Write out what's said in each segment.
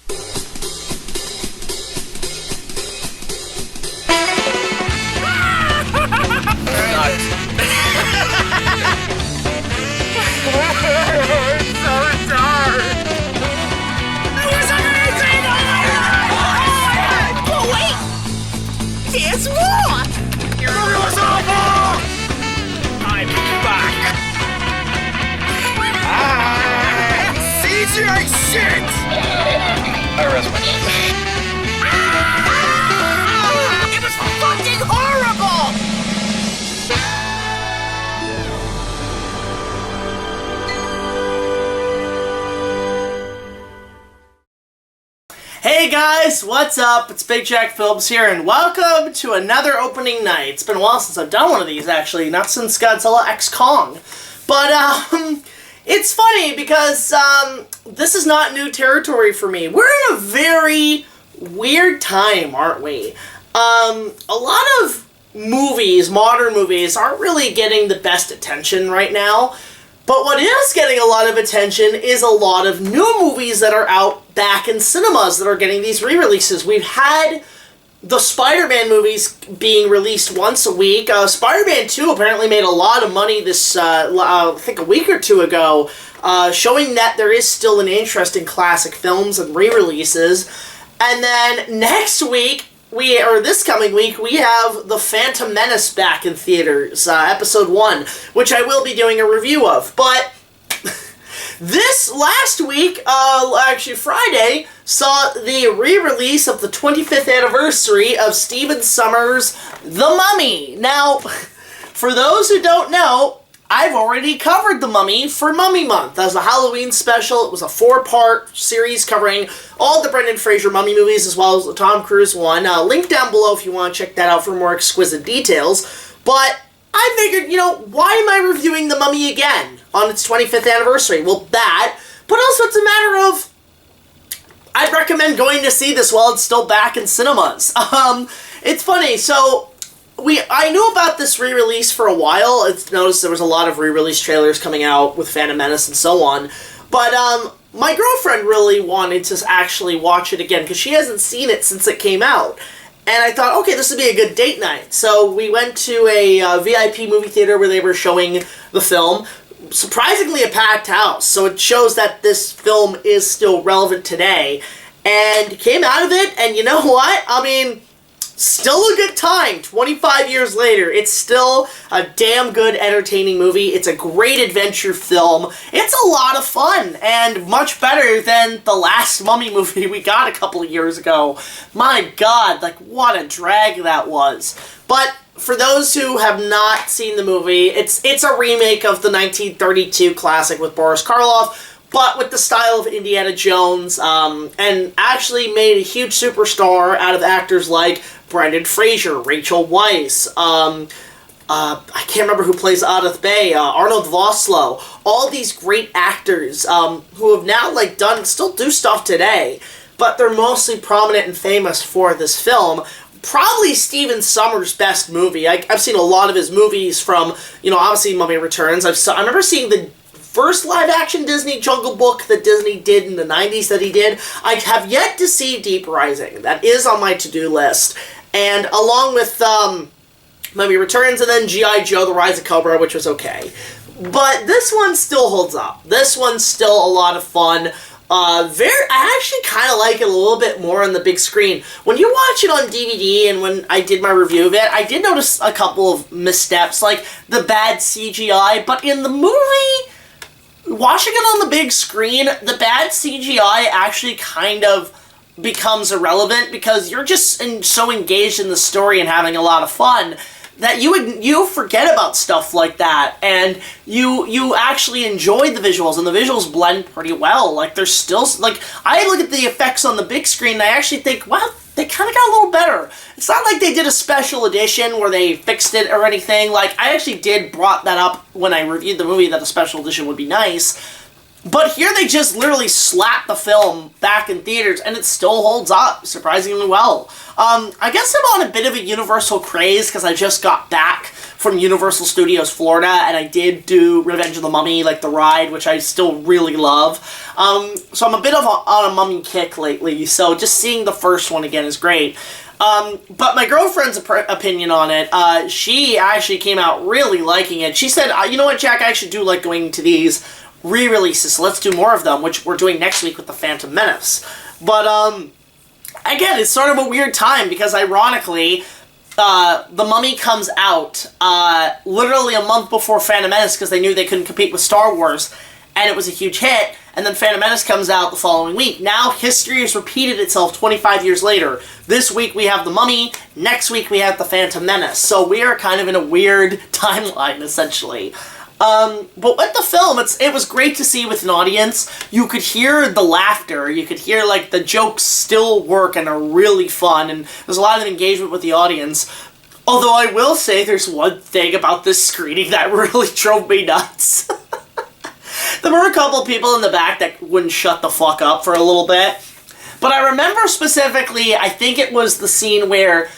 There's more! I'm back! CGI shit! I rest my case. It was fucking horrible! Hey guys, what's up? It's BigJackFilms here, and welcome to another opening night. It's been a while since I've done one of these, actually, not since Godzilla X Kong. But, it's funny because, this is not new territory for me. We're in a very weird time, aren't we? A lot of movies, modern movies, aren't really getting the best attention right now. But what is getting a lot of attention is a lot of new movies that are out back in cinemas that are getting these re-releases. We've had the Spider-Man movies being released once a week. Spider-Man 2 apparently made a lot of money this, I think a week or two ago, showing that there is still an interest in classic films and re-releases. And then next week, this coming week, we have The Phantom Menace back in theaters, episode 1, which I will be doing a review of. But this last week, actually Friday, saw the re-release of the 25th anniversary of Stephen Sommers' The Mummy. Now, for those who don't know, I've already covered The Mummy for Mummy Month as a Halloween special. It was a 4-part series covering all the Brendan Fraser Mummy movies as well as the Tom Cruise one. Link down below if you want to check that out for more exquisite details. But I figured, you know, why am I reviewing The Mummy again on its 25th anniversary? Well, that, but also it's a matter of I'd recommend going to see this while it's still back in cinemas. It's funny, so I knew about this re-release for a while. It's noticed there was a lot of re-release trailers coming out with Phantom Menace and so on. But, my girlfriend really wanted to actually watch it again because she hasn't seen it since it came out. And I thought, okay, this would be a good date night. So we went to a VIP movie theater where they were showing the film. Surprisingly a packed house, so it shows that this film is still relevant today. And came out of it, and you know what? I mean, still a good time. 25 years later, it's still a damn good, entertaining movie. It's a great adventure film. It's a lot of fun, and much better than the last Mummy movie we got a couple of years ago. My God, like, what a drag that was. But for those who have not seen the movie, it's a remake of the 1932 classic with Boris Karloff, but with the style of Indiana Jones, and actually made a huge superstar out of actors like Brendan Fraser, Rachel Weisz, I can't remember who plays Adith Bey, Arnold Vosloo, all these great actors who have now still do stuff today, but they're mostly prominent and famous for this film. Probably Stephen Sommers' best movie. I've seen a lot of his movies from, you know, obviously Mummy Returns. I remember seeing the first live-action Disney Jungle Book that Disney did in the 90s that he did. I have yet to see Deep Rising. That is on my to-do list. And along with Mummy Returns and then G.I. Joe, The Rise of Cobra, which was okay. But this one still holds up. This one's still a lot of fun. I actually kind of like it a little bit more on the big screen. When you watch it on DVD and when I did my review of it, I did notice a couple of missteps, like the bad CGI, but in the movie, watching it on the big screen, the bad CGI actually kind of becomes irrelevant because you're just so engaged in the story and having a lot of fun that you forget about stuff like that, and you actually enjoy the visuals, and the visuals blend pretty well. Like, there's still, like, I look at the effects on the big screen and I actually think, wow, they kind of got a little better. It's not like they did a special edition where they fixed it or anything. Like, I actually brought that up when I reviewed the movie, that a special edition would be nice. But here they just literally slapped the film back in theaters, and it still holds up surprisingly well. I guess I'm on a bit of a Universal craze because I just got back from Universal Studios Florida, and I did do Revenge of the Mummy, like the ride, which I still really love. So I'm a bit on a Mummy kick lately, so just seeing the first one again is great. But my girlfriend's opinion on it, she actually came out really liking it. She said, you know what, Jack, I actually do like going to these re-releases, so let's do more of them, which we're doing next week with The Phantom Menace. But, again, it's sort of a weird time, because ironically, The Mummy comes out, literally a month before Phantom Menace, because they knew they couldn't compete with Star Wars, and it was a huge hit, and then Phantom Menace comes out the following week. Now, history has repeated itself 25 years later. This week we have The Mummy, next week we have The Phantom Menace, so we are kind of in a weird timeline, essentially. But with the film, it was great to see with an audience. You could hear the laughter, you could hear, like, the jokes still work and are really fun, and there's a lot of engagement with the audience. Although I will say there's one thing about this screening that really drove me nuts. There were a couple people in the back that wouldn't shut the fuck up for a little bit. But I remember specifically, I think it was the scene where,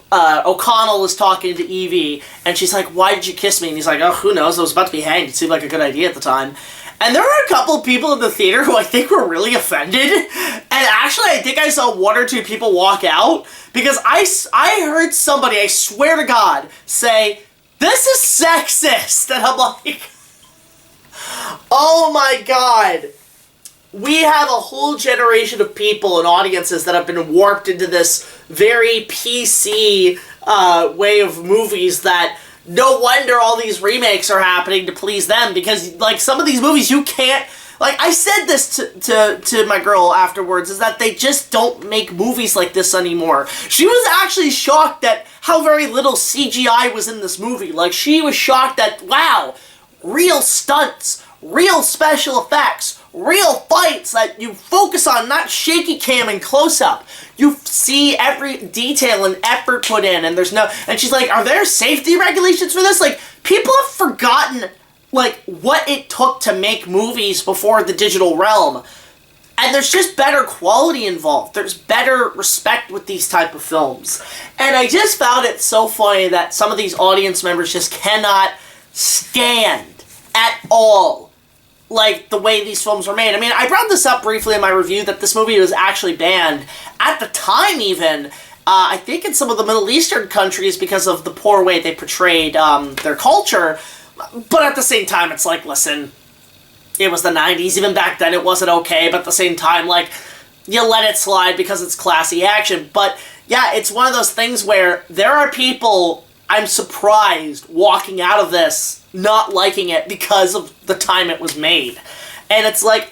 O'Connell is talking to Evie, and she's like, "Why did you kiss me?" And he's like, "Oh, who knows, I was about to be hanged. It seemed like a good idea at the time." And there were a couple people in the theater who I think were really offended, and actually I think I saw one or two people walk out, because I heard somebody, I swear to God, say, "This is sexist," and I'm like, oh my God. We have a whole generation of people and audiences that have been warped into this very PC way of movies that no wonder all these remakes are happening to please them, because, like, some of these movies you can't... Like, I said this to my girl afterwards, is that they just don't make movies like this anymore. She was actually shocked at how very little CGI was in this movie. Like, she was shocked that, wow, real stunts, real special effects, real fights that you focus on, not shaky cam and close-up. You see every detail and effort put in, and there's no... And she's like, are there safety regulations for this? Like, people have forgotten, like, what it took to make movies before the digital realm. And there's just better quality involved. There's better respect with these type of films. And I just found it so funny that some of these audience members just cannot stand at all, like, the way these films were made. I mean, I brought this up briefly in my review that this movie was actually banned. At the time, even, I think in some of the Middle Eastern countries because of the poor way they portrayed their culture. But at the same time, it's like, listen, it was the 90s. Even back then, it wasn't okay. But at the same time, like, you let it slide because it's classy action. But, yeah, it's one of those things where there are people, I'm surprised, walking out of this not liking it because of the time it was made. And it's like,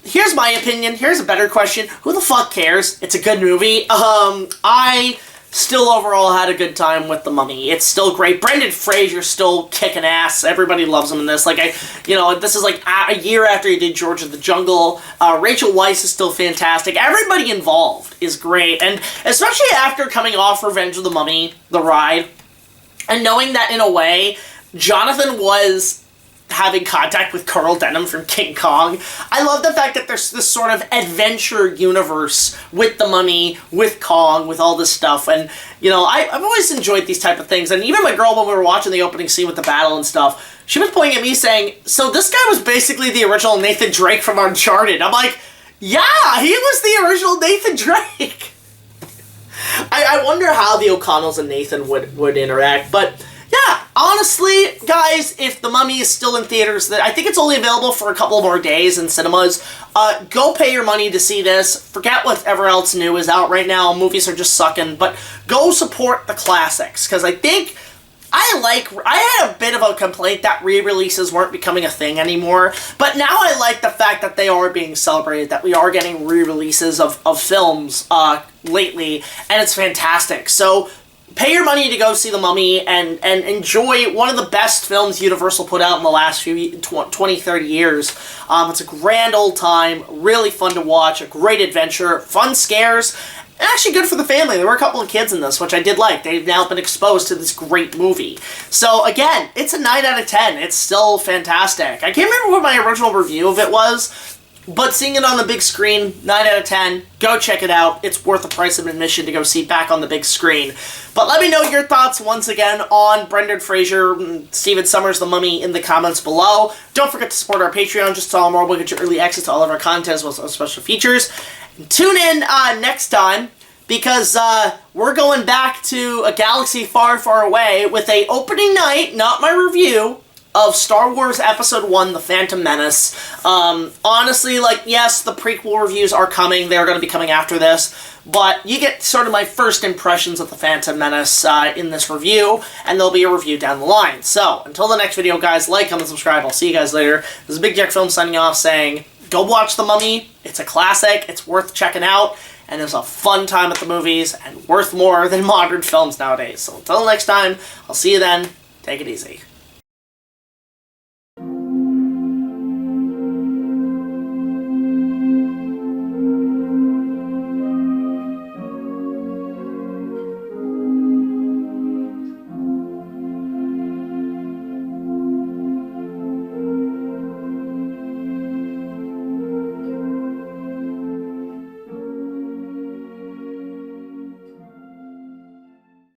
here's my opinion, here's a better question, who the fuck cares? It's a good movie. I still overall had a good time with The Mummy. It's still great. Brendan Fraser's still kicking ass. Everybody loves him in this. Like, this is like a year after he did George of the Jungle. Rachel Weisz is still fantastic. Everybody involved is great. And especially after coming off Revenge of the Mummy, the ride, and knowing that in a way, Jonathan was having contact with Carl Denham from King Kong. I love the fact that there's this sort of adventure universe with The Mummy, with Kong, with all this stuff. And, I've always enjoyed these type of things. And even my girl, when we were watching the opening scene with the battle and stuff, she was pointing at me saying, so this guy was basically the original Nathan Drake from Uncharted. I'm like, yeah, he was the original Nathan Drake. I wonder how the O'Connells and Nathan would interact, but... yeah, honestly, guys, if The Mummy is still in theaters, I think it's only available for a couple more days in cinemas. Go pay your money to see this. Forget whatever else new is out right now. Movies are just sucking. But go support the classics, because I think I had a bit of a complaint that re-releases weren't becoming a thing anymore. But now I like the fact that they are being celebrated, that we are getting re-releases of films lately, and it's fantastic. So... pay your money to go see The Mummy and enjoy one of the best films Universal put out in the last 20, 30 years. It's a grand old time, really fun to watch, a great adventure, fun scares, and actually good for the family. There were a couple of kids in this, which I did like. They've now been exposed to this great movie. So again, it's a 9 out of 10. It's still fantastic. I can't remember what my original review of it was, but seeing it on the big screen, 9 out of 10, go check it out. It's worth the price of admission to go see back on the big screen. But let me know your thoughts once again on Brendan Fraser and Stephen Sommers' The Mummy in the comments below. Don't forget to support our Patreon. Just tell more. We'll get you early access to all of our content as well as special features. Tune in next time, because we're going back to a galaxy far, far away with a opening night, not my review, of Star Wars Episode 1, The Phantom Menace. Honestly, like, yes, the prequel reviews are coming. They're going to be coming after this. But you get sort of my first impressions of The Phantom Menace in this review, and there'll be a review down the line. So, until the next video, guys, like, comment, subscribe. I'll see you guys later. This is BigJackFilms signing off saying, go watch The Mummy. It's a classic. It's worth checking out. And it's a fun time at the movies, and worth more than modern films nowadays. So until next time, I'll see you then. Take it easy.